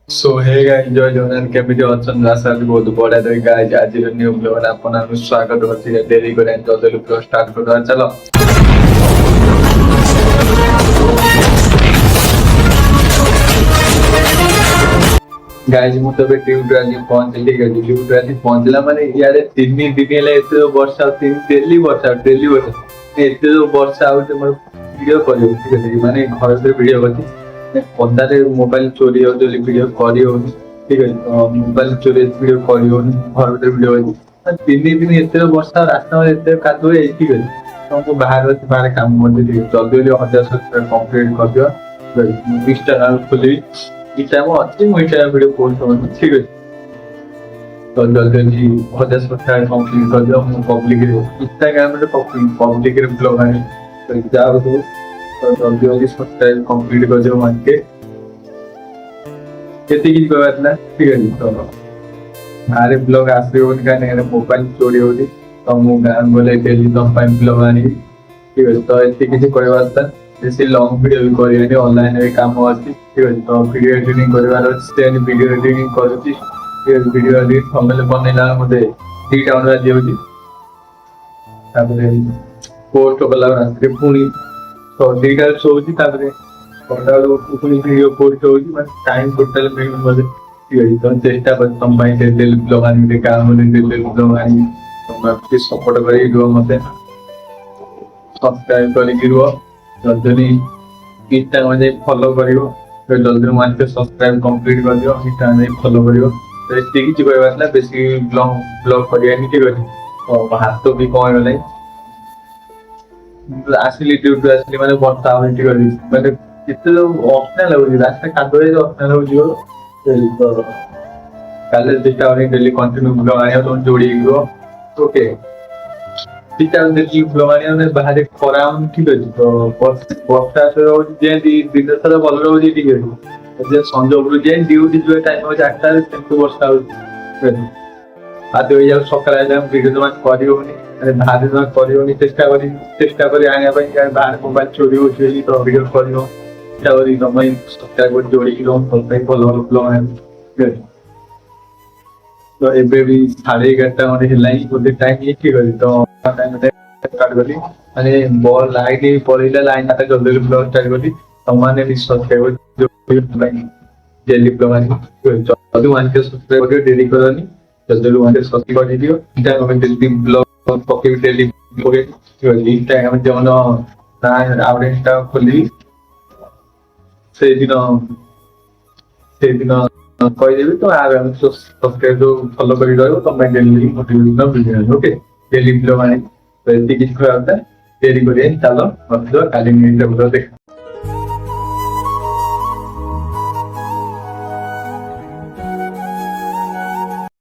सो hey guys जय जगन्नाथ केमिति अछन आशा करी बहुत बढिया रही गाइस आज न्यू ब्लॉग आपन स्वागत अछि डेली करे जल्दी ब्लॉग स्टार्ट करवा चलो गाइस मु तो ड्यूटी आज पहुंचली ड्यूटी आज पहुंचला माने यार 3 दिन हेले एते वर्षा 3 डेली वर्षा एते वर्षा आउट मोर वीडियो करियो ठीक है माने घर से वीडियो करछि पदारे मोबाइल चोरी हो जो वीडियो करियो ठीक है मोबाइल चोरी वीडियो करियो घर भीतर वीडियो करछि 3 दिन एते वर्षा रास्ता में एते कादो है ठीक है तुमको बाहर काम करते ठीक जल्दी जल्दी 1000 सब्सक्राइब कंप्लीट कर दियो इंस्टाग्राम खोली इटा मो अच्छी मो इटा वीडियो पोस्ट करन ठीक है तो जल्दी जल्दी 1000 सब्सक्राइब कंप्लीट कर दियो मो पब्लिक इंस्टाग्राम रे पब्लिक रे ब्लॉग आनी तो जाओ तो जल्दी जल्दी सब्सक्राइब कंप्लीट कर दियो मानके केते की कहत ना ठीक है तो आरे ब्लॉग आसे का ने मोबाइल चोरी होती तो मु गान बोले डेली तम पाइन ब्लॉग आनी ठीक है तो एते किछि कहबाता जैसे लॉन्ग वीडियो भी करिए ऑनलाइन में काम अछि ठीक है तो वीडियो एडिटिंग करबार स्टैंड वीडियो एडिटिंग करछि वीडियो एडिट थंबनेल बनेला मते 3 टाउन रा दियोछि तापरे पोस्ट कला रात्रि पुनी तो डिटेल सोछि तापरे कोडालो पुनी वीडियो पोस्ट होछि माने टाइम टोटल में मते ठीक है तो चेष्टा कर तम पाइन डेली ब्लॉग आनी काम डेली ब्लॉग आनी तम आपके सपोर्ट करी दो मते सब्सक्राइब करी गिरो जल्दी इंस्टाग्राम में फॉलो करियो तो जल्दी मानके सब्सक्राइब कंप्लीट कर दियो इंस्टाग्राम में फॉलो करियो तो एति कि कहबातला बेसी ब्लॉग करिया नि ठीक अछि तो हाथ तो भी कोइ नै आसिली ड्यूटी आसिली माने बर्ता हो ठीक अछि माने किते ऑप्शनल हो रास्ता कादोए ऑप्शनल हो जियो तो काले दिटा और डेली कंटिन्यू ब्लॉग आया तो जोड़ी गयो ओके ठीक है देखि ब्लॉग ने बाहर खराम ठीक अछि तो वर्षा से हो जे दिन सारा भल रहो जी ठीक है जे संजोग जे ड्यूटी जो टाइम हो 8टा से वर्षा हो आदि हो जाउ सकाळ जाम वीडियो तो करियोनी अरे बाहर न करियोनी चेष्टा करी आने भाई यार बाहर मोबाइल चोरी हो छी तो वीडियो करियो चावरी समय सब्सक्राइब जोड़ी लो भल ब्लॉग है तो एबे भी 11:30 मने हेलाई गोटे टाइम ये ठीक अछि तो टाइम स्टार्ट करी माने बॉल लाइन पड़िला लाइन आता जल्दी ब्लॉग स्टार्ट करी तमाने भी सब्सक्राइब जो डेली ब्लॉग आनी जल्दी वन के सब्सक्राइब कर डेली करनी जल्दी वन के सब्सक्राइब कर दियो इटा हम डेली ब्लॉग पके डेली पके इंस्टाग्राम जमन ना आउडेंटा खोली से दिन କହିଦେବି ତ ଆରାମ ସେ ସବସ୍କ୍ରାଇବ ଫଲୋ କରି ରହିବ ତମେ daily motivational video okay daily blog ଆଣି ତ ଏତିକି କିଛି କହିବା କଥା ଡେରି କରି ଚାଲ ମଧ୍ୟ କାଲି ନେକ୍ସଟ ଭିଡିଓ ଦେଖା